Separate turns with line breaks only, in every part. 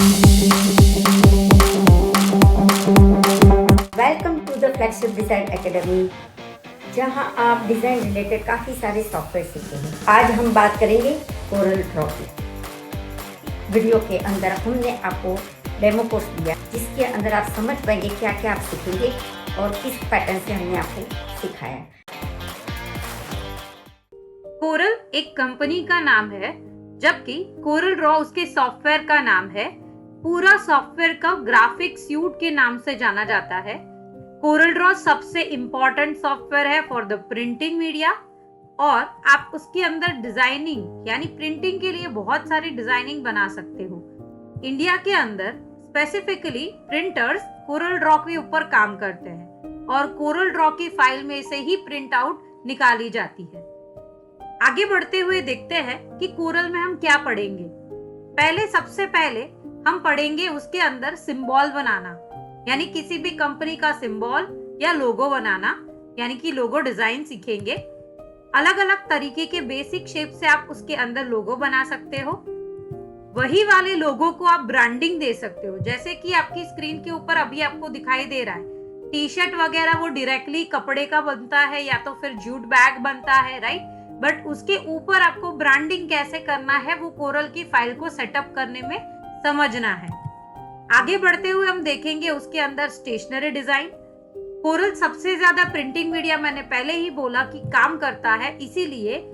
Welcome to the flagship design academy, जहां आप design related काफ़ी सारे सॉफ्टवेयर सीखेंगे। आज हम बात करेंगे कोरल ड्रॉ की। वीडियो के अंदर हमने आपको डेमो कोर्स दिया, जिसके अंदर आप समझ पाएंगे क्या क्या आप सीखेंगे और किस पैटर्न से हमने आपको सिखाया।
कोरल एक कंपनी का नाम है, जबकि कोरल ड्रॉ उसके सॉफ्टवेयर का नाम है। पूरा सॉफ्टवेयर का ग्राफिक सूट के नाम से जाना जाता है। कोरल ड्रॉ सबसे इम्पोर्टेंट सॉफ्टवेयर है फॉर द प्रिंटिंग मीडिया, और आप उसके अंदर डिजाइनिंग यानी प्रिंटिंग के लिए बहुत सारी डिजाइनिंग बना सकते हो। इंडिया के अंदर स्पेसिफिकली प्रिंटर्स कोरल ड्रॉ के ऊपर काम करते हैं और कोरल ड्रॉ की फाइल में से ही प्रिंट आउट निकाली जाती है। आगे बढ़ते हुए देखते हैं कि कोरल में हम क्या पढ़ेंगे। सबसे पहले हम पढ़ेंगे उसके अंदर सिंबल बनाना, यानी किसी भी कंपनी का सिंबल या लोगो बनाना, यानी कि लोगो डिजाइन सीखेंगे। अलग अलग तरीके के बेसिक शेप से आप उसके अंदर लोगो बना सकते हो। वही वाले लोगो को आप ब्रांडिंग दे सकते हो, जैसे कि आपकी स्क्रीन के ऊपर अभी आपको दिखाई दे रहा है। टी शर्ट वगैरह वो डायरेक्टली कपड़े का बनता है या तो फिर जूट बैग बनता है, राइट। बट उसके ऊपर आपको ब्रांडिंग कैसे करना है वो कोरल की फाइल को सेटअप करने में समझना है। आगे बढ़ते हुए हम देखेंगे उसके अंदर स्टेशनरी डिजाइन। कोरल सबसे ज्यादा प्रिंटिंग मीडिया, मैंने पहले ही बोला कि काम करता है, इसीलिए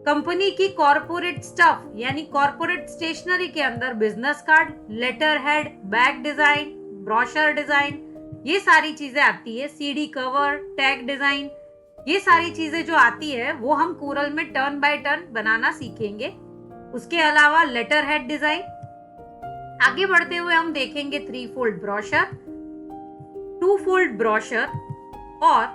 कंपनी की कॉर्पोरेट स्टफ यानी कॉर्पोरेट स्टेशनरी के अंदर business card, letter head, bag design, brochure design, ये सारी चीजें आती है। सीडी कवर, टैग डिजाइन, ये सारी चीजें जो आती है वो हम कोरल में टर्न बाय टर्न बनाना सीखेंगे। उसके अलावा लेटर हेड डिजाइन। आगे बढ़ते हुए हम देखेंगे 3 फोल्ड ब्रोशर, 2 फोल्ड ब्रोशर, और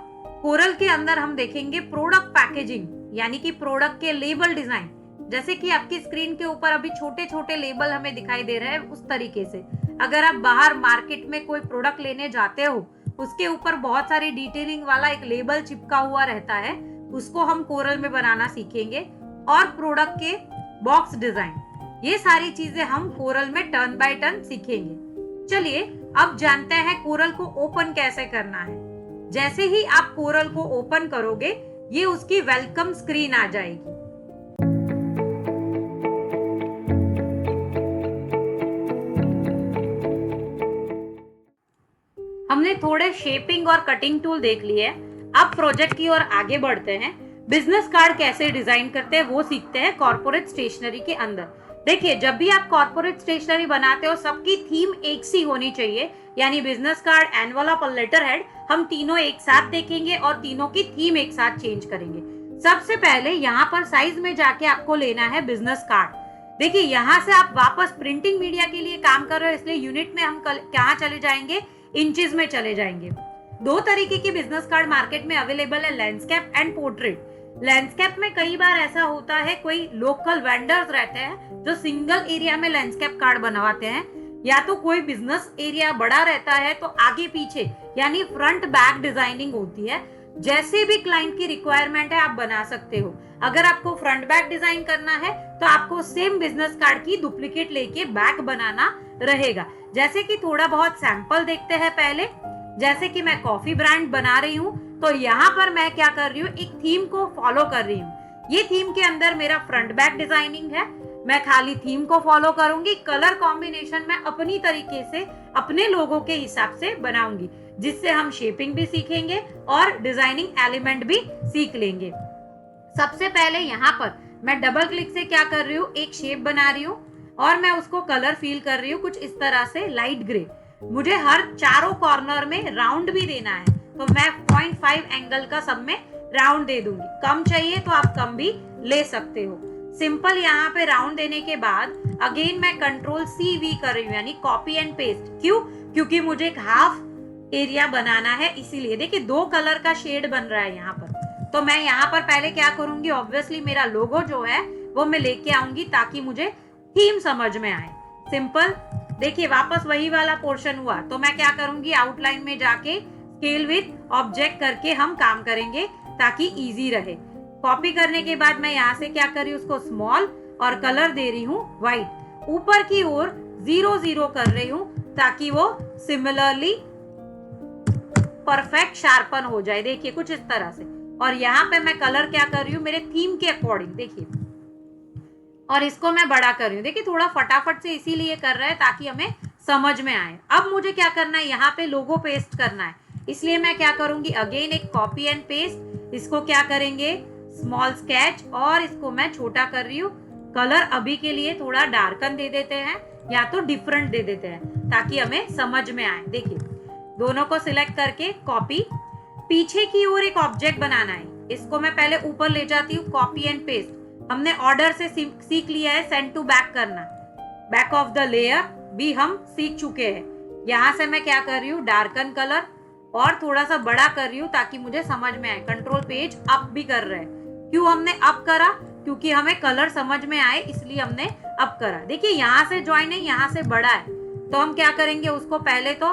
कोरल के अंदर हम देखेंगे प्रोडक्ट पैकेजिंग यानी कि प्रोडक्ट के लेबल डिजाइन। जैसे कि आपकी स्क्रीन के ऊपर अभी छोटे छोटे लेबल हमें दिखाई दे रहे हैं, उस तरीके से अगर आप बाहर मार्केट में कोई प्रोडक्ट लेने जाते हो, उसके ऊपर बहुत सारी डिटेलिंग वाला एक लेबल चिपका हुआ रहता है, उसको हम कोरल में बनाना सीखेंगे। और प्रोडक्ट के बॉक्स डिजाइन, ये सारी चीजें हम कोरल में टर्न बाय टर्न सीखेंगे। चलिए अब जानते हैं कोरल को ओपन कैसे करना है। जैसे ही आप कोरल को ओपन करोगे, ये उसकी वेलकम स्क्रीन आ जाएगी। हमने थोड़े शेपिंग और कटिंग टूल देख लिए। अब प्रोजेक्ट की ओर आगे बढ़ते हैं। बिजनेस कार्ड कैसे डिजाइन करते हैं वो सीखते हैं कॉर्पोरेट स्टेशनरी के अंदर। देखिए, जब भी आप कॉर्पोरेट स्टेशनरी बनाते हो, सबकी थीम एक सी होनी चाहिए, यानी बिजनेस कार्ड, एनवलप और लेटर हेड, हम तीनों एक साथ देखेंगे और तीनों की थीम एक साथ चेंज करेंगे। सबसे पहले यहाँ पर साइज में जाके आपको लेना है बिजनेस कार्ड। देखिए, यहाँ से आप वापस प्रिंटिंग मीडिया के लिए काम कर रहे हो, इसलिए यूनिट में हम कहाँ चले जाएंगे, इंचेस में चले जाएंगे। 2 तरीके के बिजनेस कार्ड मार्केट में अवेलेबल है, लैंडस्केप एंड पोर्ट्रेट। लैंडस्केप में कई बार ऐसा होता है, कोई लोकल वेंडर्स रहते हैं जो सिंगल एरिया में लैंडस्केप कार्ड बनवाते हैं, या तो कोई बिजनेस एरिया बड़ा रहता है तो आगे पीछे यानी फ्रंट बैक डिजाइनिंग होती है। जैसे भी क्लाइंट की रिक्वायरमेंट है आप बना सकते हो। अगर आपको फ्रंट बैक डिजाइन करना है तो आपको सेम बिजनेस कार्ड की डुप्लीकेट लेके बैक बनाना रहेगा। जैसे कि थोड़ा बहुत सैंपल देखते हैं पहले। जैसे कि मैं कॉफी ब्रांड बना रही हूँ, तो यहाँ पर मैं क्या कर रही हूँ, एक थीम को फॉलो कर रही हूँ। ये थीम के अंदर मेरा फ्रंट बैक डिजाइनिंग है, मैं खाली थीम को फॉलो करूंगी। कलर कॉम्बिनेशन में अपनी तरीके से अपने लोगों के हिसाब से बनाऊंगी, जिससे हम शेपिंग भी सीखेंगे और डिजाइनिंग एलिमेंट भी सीख लेंगे। सबसे पहले यहाँ पर मैं डबल क्लिक से क्या कर रही हूँ, एक शेप बना रही हूँ और मैं उसको कलर फील कर रही हूँ कुछ इस तरह से, लाइट ग्रे। मुझे हर चारों कॉर्नर में राउंड भी देना है, तो मैं 0.5 एंगल का सब में राउंड दे दूंगी। कम चाहिए तो आप कम भी ले सकते हो। सिंपल यहाँ पे राउंड देने के बाद अगेन मैं Ctrl+C+V कर रही हूँ, यानी कॉपी एंड पेस्ट। क्यों? क्योंकि मुझे एक हाफ एरिया बनाना है, इसीलिए। देखिए 2 कलर का शेड बन रहा है यहाँ पर। तो मैं यहाँ पर पहले क्या करूंगी, ऑब्वियसली मेरा लोगो जो है वो मैं लेके आऊंगी ताकि मुझे थीम समझ में आए। सिंपल। देखिए वापस वही वाला पोर्शन हुआ, तो मैं क्या करूंगी, आउटलाइन में जाके स्केल विथ ऑब्जेक्ट करके हम काम करेंगे ताकि इजी रहे। कॉपी करने के बाद मैं यहाँ से क्या कर रही हूँ, उसको स्मॉल और कलर दे रही हूँ व्हाइट। ऊपर की ओर 0 कर रही हूं ताकि वो सिमिलरली परफेक्ट शार्पन हो जाए। देखिए कुछ इस तरह से। और यहाँ पे मैं कलर क्या कर रही हूँ मेरे थीम के अकॉर्डिंग, देखिए। और इसको मैं बड़ा कर रही हूँ, देखिए थोड़ा फटाफट से इसीलिए कर रहे हैं ताकि हमें समझ में आए। अब मुझे क्या करना है, यहाँ पे लोगो पेस्ट करना है, इसलिए मैं क्या करूंगी, अगेन एक कॉपी एंड पेस्ट। इसको क्या करेंगे, स्मॉल स्केच, और इसको मैं छोटा कर रही हूँ। कलर अभी के लिए थोड़ा डार्कन दे देते हैं या तो डिफरेंट दे देते हैं ताकि हमें समझ में आए। देखिए दोनों को सिलेक्ट करके कॉपी, पीछे की ओर एक ऑब्जेक्ट बनाना है, इसको मैं पहले ऊपर ले जाती हूँ, कॉपी एंड पेस्ट। हमने ऑर्डर से सीख लिया है सेंड टू बैक करना, बैक ऑफ द लेयर भी हम सीख चुके हैं। यहाँ से मैं क्या कर रही हूँ, डार्कन कलर और थोड़ा सा बड़ा कर रही हूँ ताकि मुझे समझ में आए। कंट्रोल पेज अप भी कर रहे हैं। क्यों हमने अप करा, क्योंकि हमें कलर समझ में आए इसलिए हमने अप करा। देखिए यहाँ से ज्वाइन है, यहाँ से बड़ा है, तो हम क्या करेंगे, उसको पहले तो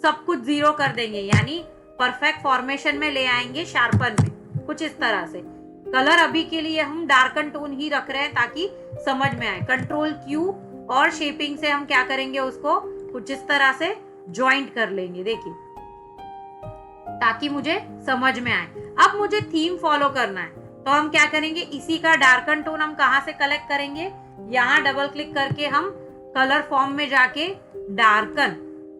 सब कुछ 0 कर देंगे, यानी परफेक्ट फॉर्मेशन में ले आएंगे, शार्पन में, कुछ इस तरह से। कलर अभी के लिए हम डार्कन टोन ही रख रहे हैं ताकि समझ में आए। कंट्रोल क्यू और शेपिंग से हम क्या करेंगे, उसको कुछ इस तरह से ज्वाइंट कर लेंगे, देखिए, ताकि मुझे समझ में आए। अब मुझे थीम फॉलो करना है, तो हम क्या करेंगे, इसी का डार्कन टोन हम कहाँ से कलेक्ट करेंगे, यहाँ डबल क्लिक करके हम कलर फॉर्म में जाके डार्कन,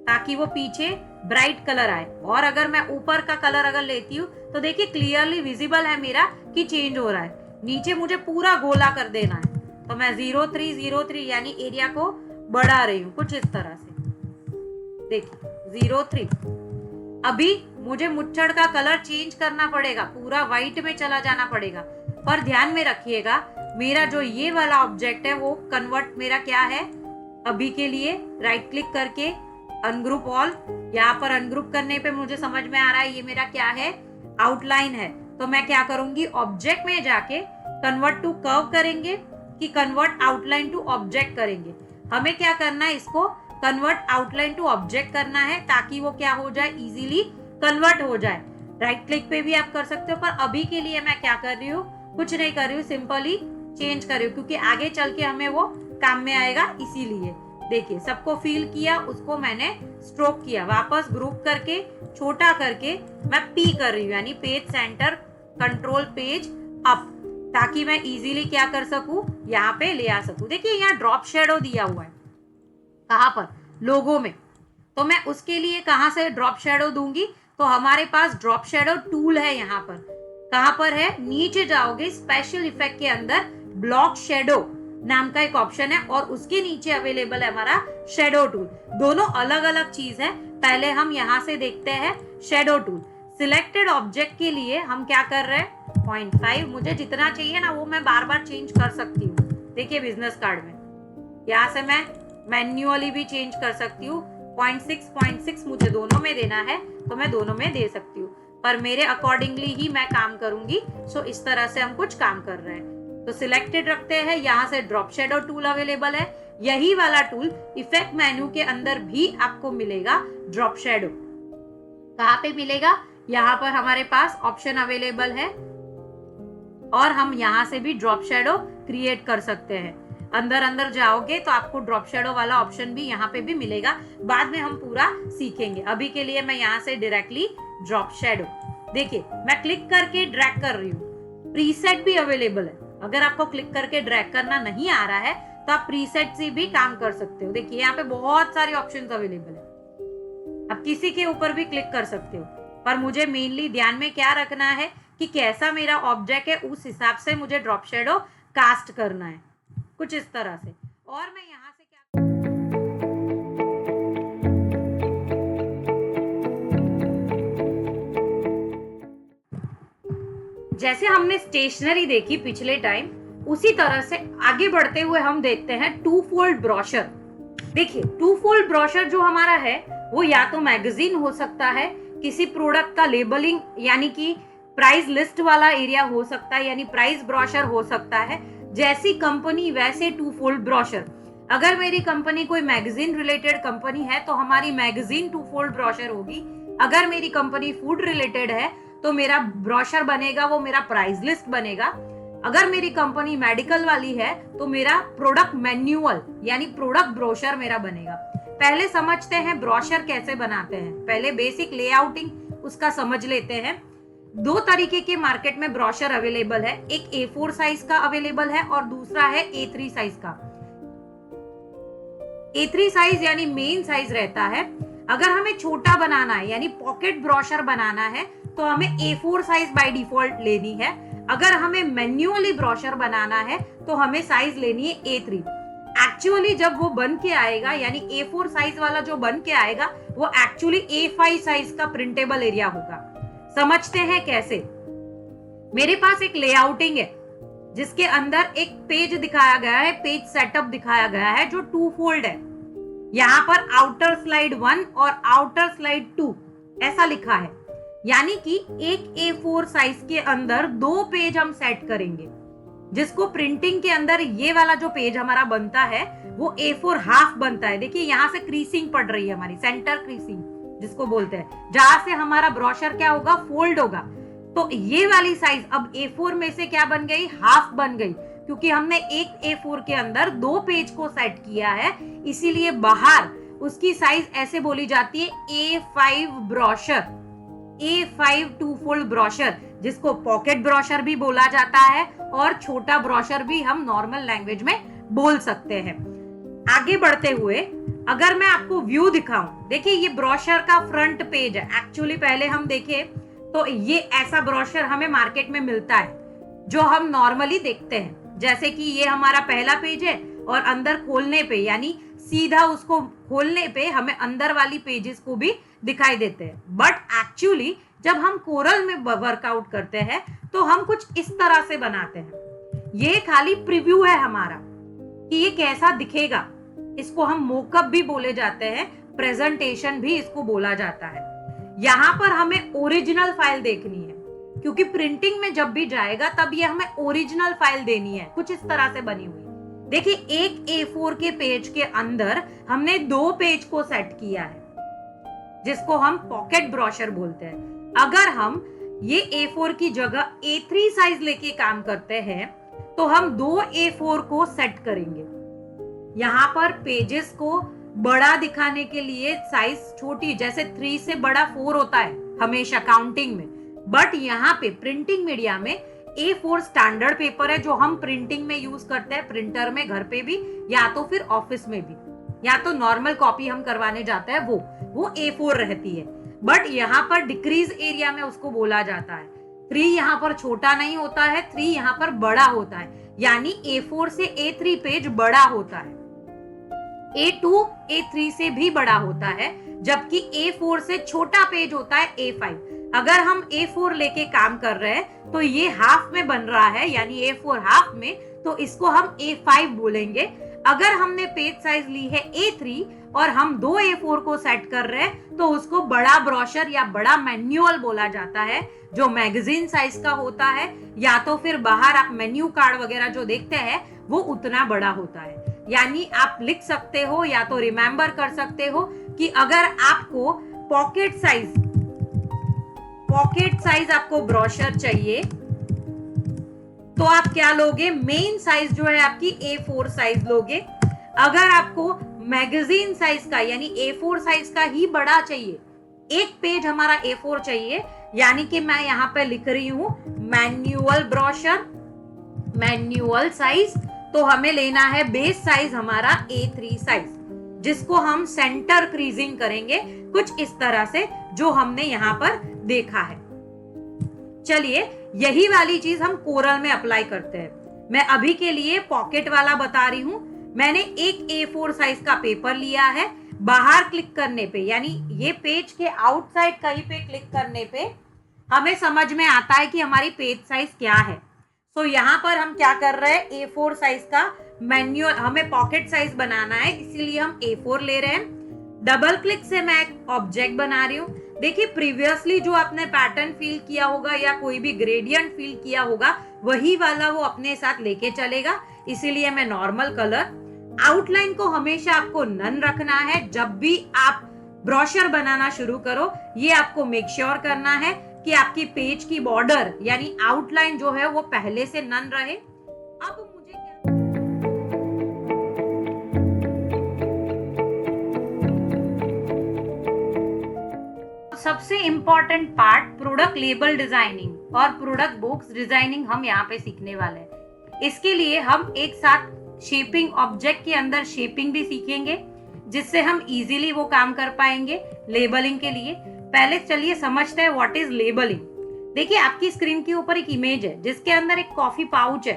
ताकि वो पीछे ब्राइट कलर आए। और अगर मैं ऊपर का कलर अगर लेती हूँ तो देखिए क्लियरली विजिबल है मेरा कि चेंज हो रहा है। नीचे मुझे पूरा गोला कर देना है, तो मैं 0303 यानी एरिया को बढ़ा रही हूँ कुछ इस तरह से, देखिए 03। अभी मुझे मुच्छड़ का कलर चेंज करना पड़ेगा, पूरा व्हाइट में चला जाना पड़ेगा। पर ध्यान में रखिएगा मेरा जो ये वाला ऑब्जेक्ट है वो कन्वर्ट मेरा क्या है, अभी के लिए राइट क्लिक करके अनग्रुप ऑल, यहाँ पर अनग्रुप करने पे मुझे समझ में आ रहा है ये मेरा क्या है, आउटलाइन है। तो मैं क्या करूंगी, ऑब्जेक्ट में जाके कन्वर्ट टू कर्व करेंगे कि कन्वर्ट आउटलाइन टू ऑब्जेक्ट करेंगे। हमें क्या करना है, इसको कन्वर्ट आउटलाइन टू ऑब्जेक्ट करना है ताकि वो क्या हो जाए, इजीली कन्वर्ट हो जाए। राइट क्लिक पे भी आप कर सकते हो, पर अभी के लिए मैं क्या कर रही हूँ, कुछ नहीं कर रही हूँ, सिंपली चेंज कर रही हूँ क्योंकि आगे चल के हमें वो काम में आएगा, इसीलिए। देखिए सबको फील किया, उसको मैंने स्ट्रोक किया, वापस ग्रुप करके छोटा करके मैं पी कर रही हूँ, यानी page centre, control page up, ताकि मैं इजीली क्या कर सकूं, यहाँ पे ले आ सकूं। देखिए यहाँ ड्रॉप शेडो दिया हुआ है, कहाँ पर, लोगो में। तो मैं उसके लिए कहाँ से ड्रॉप शेडो दूंगी, तो हमारे पास ड्रॉप शेडो टूल है, यहाँ पर कहाँ पर है, नीचे जाओगे स्पेशल इफेक्ट के अंदर ब्लॉक शेडो नाम का एक ऑप्शन है और उसके नीचे अवेलेबल है हमारा शेडो टूल। दोनों अलग अलग चीज है। पहले हम यहाँ से देखते हैं शेडो टूल। सिलेक्टेड ऑब्जेक्ट के लिए हम क्या कर रहे हैं, 0.5, मुझे जितना चाहिए ना वो मैं बार बार चेंज कर सकती हूँ। देखिए बिजनेस कार्ड में यहाँ से मैं मैन्युअली भी चेंज कर सकती हूँ। 0.6 मुझे दोनों में देना है तो मैं दोनों में दे सकती हूँ, पर मेरे अकॉर्डिंगली ही मैं काम करूंगी। सो इस तरह से हम कुछ काम कर रहे हैं। तो सिलेक्टेड रखते हैं, यहाँ से ड्रॉप शेडो टूल अवेलेबल है। यही वाला टूल इफेक्ट मेन्यू के अंदर भी आपको मिलेगा। ड्रॉप शेडो कहाँ पे मिलेगा, यहाँ पर हमारे पास ऑप्शन अवेलेबल है और हम यहाँ से भी ड्रॉप शेडो क्रिएट कर सकते हैं। अंदर जाओगे तो आपको ड्रॉप शेडो वाला ऑप्शन भी यहाँ पे भी मिलेगा। बाद में हम पूरा सीखेंगे। अभी के लिए मैं यहाँ से डायरेक्टली ड्रॉप शेडो, देखिए मैं क्लिक करके ड्रैग कर रही हूँ। प्रीसेट भी अवेलेबल है, अगर आपको क्लिक करके ड्रैग करना नहीं आ रहा है तो आप प्रीसेट से भी काम कर सकते हो। देखिए यहाँ पे बहुत सारे ऑप्शंस अवेलेबल है, आप किसी के ऊपर भी क्लिक कर सकते हो। पर मुझे मेनली ध्यान में क्या रखना है कि कैसा मेरा ऑब्जेक्ट है, उस हिसाब से मुझे ड्रॉप शेडो कास्ट करना है कुछ इस तरह से। और मैं यहाँ से क्या, जैसे हमने स्टेशनरी देखी पिछले टाइम, उसी तरह से आगे बढ़ते हुए हम देखते हैं टू फोल्ड ब्रोशर। देखिए टू फोल्ड ब्रोशर जो हमारा है वो या तो मैगजीन हो सकता है, किसी प्रोडक्ट का लेबलिंग यानी कि प्राइस लिस्ट वाला एरिया हो सकता है, यानी प्राइस ब्रोशर हो सकता है। जैसी कंपनी वैसे टू फोल्ड ब्रोशर। अगर मेरी कंपनी कोई मैगजीन रिलेटेड कंपनी है तो हमारी मैगजीन टू फोल्ड ब्रोशर होगी। अगर मेरी कंपनी फूड रिलेटेड है तो मेरा ब्रोशर बनेगा वो मेरा प्राइस लिस्ट बनेगा। अगर मेरी कंपनी मेडिकल वाली है तो मेरा प्रोडक्ट मैन्युअल यानी प्रोडक्ट ब्रोशर मेरा बनेगा। पहले समझते हैं ब्रोशर कैसे बनाते हैं। पहले बेसिक लेआउटिंग उसका समझ लेते हैं। दो तरीके के मार्केट में ब्रोशर अवेलेबल है, एक A4 साइज का अवेलेबल है और दूसरा है A3 साइज का। A3 साइज यानी मेन साइज रहता है। अगर हमें छोटा बनाना है यानी पॉकेट ब्रोशर बनाना है तो हमें A4 साइज बाय डिफॉल्ट लेनी है। अगर हमें मैन्युअली ब्रोशर बनाना है तो हमें साइज लेनी है A3। एक्चुअली जब वो बन के आएगा यानी A4 साइज वाला जो बन के आएगा वो एक्चुअली A5 साइज का प्रिंटेबल एरिया होगा। समझते हैं कैसे। मेरे पास एक लेआउटिंग है जिसके अंदर एक पेज दिखाया गया है, पेज सेटअप दिखाया गया है जो 2 फोल्ड है। यहाँ पर आउटर स्लाइड 1 और आउटर स्लाइड 2 ऐसा लिखा है, यानी कि एक A4 साइज के अंदर 2 पेज हम सेट करेंगे, जिसको प्रिंटिंग के अंदर ये वाला जो पेज हमारा बनता है वो A4 हाफ बनता है। देखिए यहाँ से क्रीसिंग पड़ रही है हमारी, सेंटर क्रीसिंग जिसको बोलते हैं, जहां से हमारा ब्रोशर क्या होगा, फोल्ड होगा। तो ये वाली साइज अब A4 में से क्या बन गई, हाफ बन गई, क्योंकि हमने एक A4 के अंदर 2 पेज को सेट किया है, इसीलिए बाहर उसकी साइज ऐसे बोली जाती है A5 brochure, A5 2 fold brochure, जिसको पॉकेट ब्रोशर भी बोला जाता है और छोटा ब्रोशर भी हम नॉर्मल लैंग्वेज में बोल सकते हैं। आगे बढ़ते हुए अगर मैं आपको व्यू दिखाऊं, देखिए ये ब्रोशर का फ्रंट पेज है। एक्चुअली पहले हम देखें तो ये ऐसा ब्रोशर हमें मार्केट में मिलता है जो हम नॉर्मली देखते हैं, जैसे कि ये हमारा पहला पेज है और अंदर खोलने पे यानी सीधा उसको खोलने पे हमें अंदर वाली पेजेस को भी दिखाई देते हैं। बट एक्चुअली जब हम कोरल में वर्कआउट करते हैं तो हम कुछ इस तरह से बनाते हैं। ये खाली प्रीव्यू है हमारा कि ये कैसा दिखेगा। इसको हम मोकअप भी बोले जाते हैं, प्रेजेंटेशन भी इसको बोला जाता है। यहाँ पर हमें ओरिजिनल फाइल देखनी है, क्योंकि प्रिंटिंग में जब भी जाएगा तब ये हमें ओरिजिनल फाइल देनी है, कुछ इस तरह से बनी हुई। देखिए एक A4 के पेज के अंदर हमने 2 पेज को सेट किया है, जिसको हम पॉकेट ब्रोशर बोलते हैं। अगर हम ये A4 की जगह A3 साइज लेके काम करते हैं तो हम 2 A4 को सेट करेंगे। यहाँ पर पेजेस को बड़ा दिखाने के लिए साइज छोटी, जैसे 3 से बड़ा 4 होता है हमेशा काउंटिंग में, बट यहाँ पे प्रिंटिंग मीडिया में A4 स्टैंडर्ड पेपर है जो हम प्रिंटिंग में यूज करते हैं, प्रिंटर में, घर पे भी, या तो फिर ऑफिस में भी, या तो नॉर्मल कॉपी हम करवाने जाते हैं वो A4 रहती है। बट यहाँ पर डिक्रीज एरिया में उसको बोला जाता है। 3 यहाँ पर छोटा नहीं होता है, 3 यहाँ पर बड़ा होता है, यानी A4 से A3 पेज बड़ा होता है, A2 A3 से भी बड़ा होता है, जबकि A4 से छोटा पेज होता है A5। अगर हम A4 लेके काम कर रहे हैं तो ये हाफ में बन रहा है, यानी A4 हाफ में, तो इसको हम A5 बोलेंगे। अगर हमने पेज साइज ली है A3 और हम 2 A4 को सेट कर रहे हैं तो उसको बड़ा ब्रोशर या बड़ा मैन्युअल बोला जाता है, जो मैगजीन साइज का होता है, या तो फिर बाहर आप मेन्यू कार्ड वगैरह जो देखते हैं वो उतना बड़ा होता है। यानी आप लिख सकते हो या तो रिमेंबर कर सकते हो कि अगर आपको पॉकेट साइज आपको ब्रोशर चाहिए तो आप क्या लोगे, मेन साइज जो है आपकी A4 साइज लोगे। अगर आपको मैगजीन साइज का यानी A4 साइज का ही बड़ा चाहिए, एक पेज हमारा A4 चाहिए, यानी कि मैं यहाँ पे लिख रही हूं मैन्युअल ब्रोशर, मैन्युअल साइज, तो हमें लेना है बेस साइज हमारा A3 साइज, जिसको हम सेंटर क्रीजिंग करेंगे कुछ इस तरह से जो हमने यहाँ पर देखा है। चलिए यही वाली चीज हम कोरल में अप्लाई करते हैं। मैं अभी के लिए पॉकेट वाला बता रही हूं। मैंने एक A4 साइज का पेपर लिया है, बाहर क्लिक करने पे यानी ये पेज के आउटसाइड कहीं पे क्लिक करने पे हमें समझ में आता है कि हमारी पेज साइज क्या है। तो यहाँ पर हम क्या कर रहे हैं, A4 साइज का मैन्युअल, हमें पॉकेट साइज बनाना है, इसीलिए हम A4 ले रहे हैं। डबल क्लिक से मैं एक ऑब्जेक्ट बना रही हूँ। देखिए प्रीवियसली जो आपने पैटर्न फिल किया होगा या कोई भी ग्रेडियंट फिल किया होगा वही वाला वो अपने साथ लेके चलेगा, इसीलिए मैं नॉर्मल कलर। आउटलाइन को हमेशा आपको नन रखना है जब भी आप ब्रोशर बनाना शुरू करो, ये आपको मेक श्योर करना है। कि आपकी पेज की बॉर्डर यानी आउटलाइन जो है वो पहले से नन रहे। अब मुझे सबसे important part product label designing और प्रोडक्ट बॉक्स डिजाइनिंग हम यहाँ पे सीखने वाले हैं। इसके लिए हम एक साथ शेपिंग ऑब्जेक्ट के अंदर शेपिंग भी सीखेंगे, जिससे हम इजीली वो काम कर पाएंगे लेबलिंग के लिए। पहले चलिए समझते हैं व्हाट इज लेबलिंग। देखिए आपकी स्क्रीन के ऊपर एक इमेज है जिसके अंदर एक कॉफी पाउच है।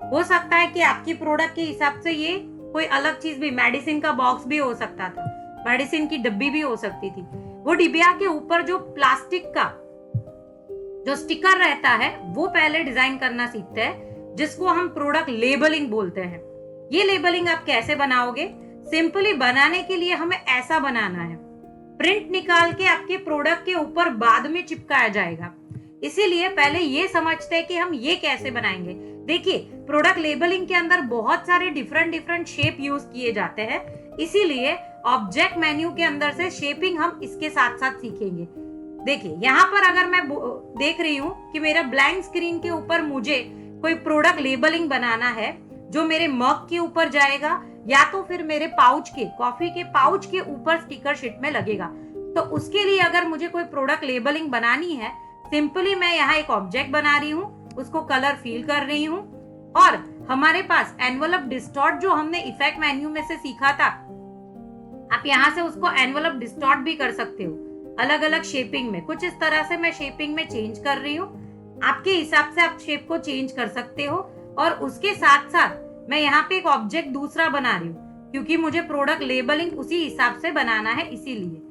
हो सकता है कि आपकी प्रोडक्ट के हिसाब से ये कोई अलग चीज भी, मेडिसिन का बॉक्स भी हो सकता था, मेडिसिन की डब्बी भी हो सकती थी। वो डिबिया के ऊपर जो प्लास्टिक का जो स्टिकर रहता है वो पहले डिजाइन करना सीखते हैं, जिसको हम प्रोडक्ट लेबलिंग बोलते हैं। ये लेबलिंग आप कैसे बनाओगे? सिंपली बनाने के लिए हमें ऐसा बनाना है, प्रिंट निकाल के आपके प्रोडक्ट के ऊपर बाद में चिपकाया जाएगा। इसीलिए पहले ये समझते हैं कि हम ये कैसे बनाएंगे। देखिए प्रोडक्ट लेबलिंग के अंदर बहुत सारे डिफरेंट शेप यूज किए जाते हैं, इसीलिए ऑब्जेक्ट मेन्यू के अंदर से शेपिंग हम इसके साथ साथ सीखेंगे। देखिए यहाँ पर अगर मैं देख रही हूँ कि मेरा ब्लैंक स्क्रीन के ऊपर मुझे कोई प्रोडक्ट लेबलिंग बनाना है जो मेरे मग के ऊपर जाएगा या तो फिर मेरे पाउच के, कॉफी के पाउच के ऊपर स्टिकर शीट में लगेगा। तो उसके लिए अगर मुझे कोई प्रोडक्ट लेबलिंग बनानी है, सिंपली मैं यहाँ एक ऑब्जेक्ट बना रही हूँ, उसको कलर फिल कर रही हूँ, और हमारे पास एनवलप डिस्टॉर्ट जो हमने इफेक्ट मेन्यू में से सीखा था, आप यहाँ से उसको एनवलप डिस्टॉर्ट भी कर सकते हो अलग अलग शेपिंग में। कुछ इस तरह से मैं शेपिंग में चेंज कर रही हूँ, आपके हिसाब से आप शेप को चेंज कर सकते हो। और उसके साथ साथ मैं यहाँ पे एक ऑब्जेक्ट दूसरा बना रही हूँ, क्योंकि मुझे प्रोडक्ट लेबलिंग उसी हिसाब से बनाना है। इसीलिए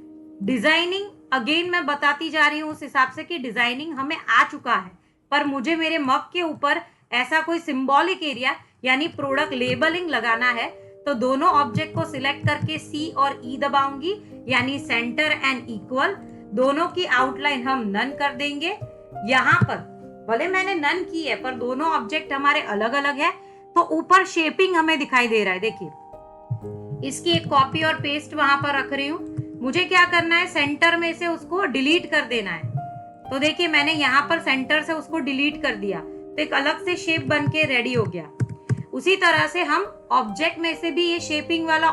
डिजाइनिंग अगेन मैं बताती जा रही हूँ उस हिसाब से कि डिजाइनिंग हमें आ चुका है, पर मुझे मेरे मग के ऊपर ऐसा कोई सिंबॉलिक एरिया यानी प्रोडक्ट लेबलिंग लगाना है। तो दोनों ऑब्जेक्ट को सिलेक्ट करके सी और ई दबाऊंगी, यानी सेंटर एंड इक्वल। दोनों की आउटलाइन हम नन कर देंगे। यहाँ पर भले मैंने नन की है पर दोनों ऑब्जेक्ट हमारे अलग अलग है, तो ऊपर शेपिंग हमें दिखाई दे रहा है। देखिए इसकी एक कॉपी और पेस्ट वहां पर रख रही हूँ। मुझे क्या करना है, सेंटर में से उसको डिलीट कर देना है। तो देखिए मैंने यहाँ पर सेंटर से उसको डिलीट कर दिया, तो एक अलग से शेप बन के रेडी हो गया। उसी तरह से हम ऑब्जेक्ट में से भी ये शेपिंग वाला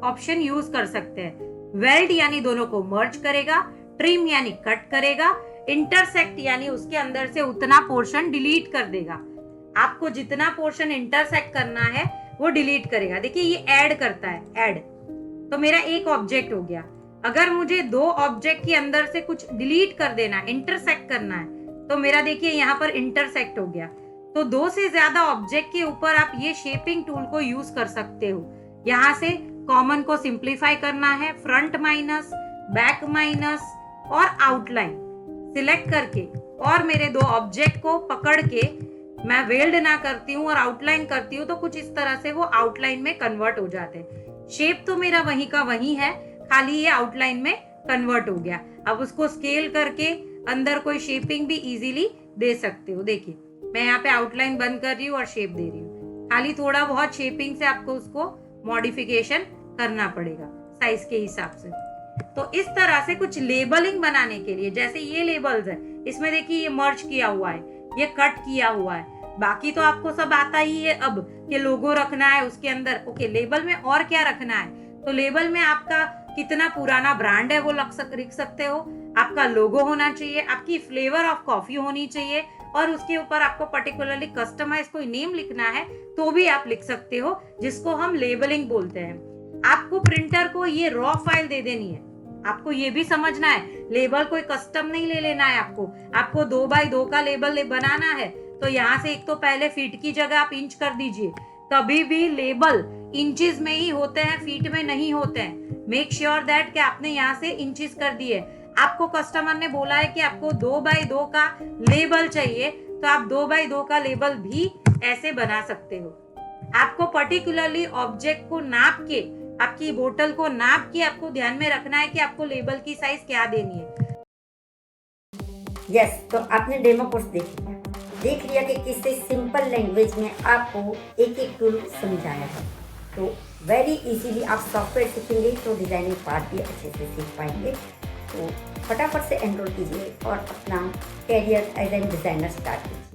ऑप्शन यूज कर सकते हैं। वेल्ड यानी दोनों को मर्ज करेगा, ट्रिम यानी कट करेगा, इंटरसेक्ट यानी उसके अंदर से उतना पोर्शन डिलीट कर देगा। आपको जितना पोर्शन इंटरसेक्ट करना है वो डिलीट करेगा। देखिए ये ऐड करता है, ऐड। तो मेरा एक ऑब्जेक्ट हो गया। अगर मुझे दो ऑब्जेक्ट के अंदर से कुछ डिलीट कर देना है, इंटरसेक्ट करना है, तो मेरा देखिए यहाँ पर इंटरसेक्ट हो गया। तो दो से ज्यादा ऑब्जेक्ट के ऊपर आप ये शेपिंग टूल को यूज कर सकते हो। यहाँ से कॉमन को सिंप्लीफाई करना है, फ्रंट माइनस, बैक माइनस और आउटलाइन सिलेक्ट करके, और मेरे दो ऑब्जेक्ट को पकड़ के मैं वेल्ड ना करती हूँ और आउटलाइन करती हूँ, तो कुछ इस तरह से वो आउटलाइन में कन्वर्ट हो जाते हैं। शेप तो मेरा वही का वही है, खाली ये आउटलाइन में कन्वर्ट हो गया। अब उसको स्केल करके अंदर कोई शेपिंग भी इजीली दे सकते हो। देखिए मैं यहाँ पे आउटलाइन बंद कर रही हूँ और शेप दे रही हूँ। खाली थोड़ा बहुत शेपिंग से आपको उसको मॉडिफिकेशन करना पड़ेगा साइज के हिसाब से। तो इस तरह से कुछ लेबलिंग बनाने के लिए, जैसे ये लेबल्स है, इसमें देखिए ये मर्ज किया हुआ है, ये कट किया हुआ है, बाकी तो आपको सब आता ही है। अब कि लोगो रखना है उसके अंदर, ओके लेबल में और क्या रखना है, तो लेबल में आपका कितना पुराना ब्रांड है वो लिख सकते हो, आपका लोगो होना चाहिए, आपकी फ्लेवर ऑफ कॉफी होनी चाहिए, और उसके ऊपर आपको पर्टिकुलरली कस्टमाइज कोई नेम लिखना है तो भी आप लिख सकते हो, जिसको हम लेबलिंग बोलते हैं। आपको प्रिंटर को ये रॉ फाइल दे देनी है। आपको ये भी समझना है, लेबल कोई कस्टम नहीं ले लेना है। आपको 2x2 का लेबल बनाना है, तो यहाँ से एक तो पहले फीट की जगह आप इंच कर दीजिए। कभी भी लेबल इंचेस में ही होते हैं, फीट में नहीं होते हैं। मेक श्योर दैट कि आपने यहाँ से इंचेस कर दिए। आपको कस्टमर ने बोला है कि आपको 2x2 का लेबल चाहिए, तो आप 2x2 का लेबल भी ऐसे बना सकते हो। आपको पर्टिकुलरली ऑब्जेक्ट को नाप के, आपकी बोतल को नाप के आपको ध्यान में रखना है कि आपको लेबल की साइज क्या देनी है।
यस, तो आपने डेमो कोर्स देख लिया कि किससे सिंपल लैंग्वेज में आपको एक एक टूल समझाया है। तो वेरी इजीली आप सॉफ्टवेयर सीखेंगे तो डिजाइनिंग पार्ट भी अच्छे से सीख पाएंगे। तो फटाफट से एनरोल कीजिए और अपना career as an designer start कीजिए।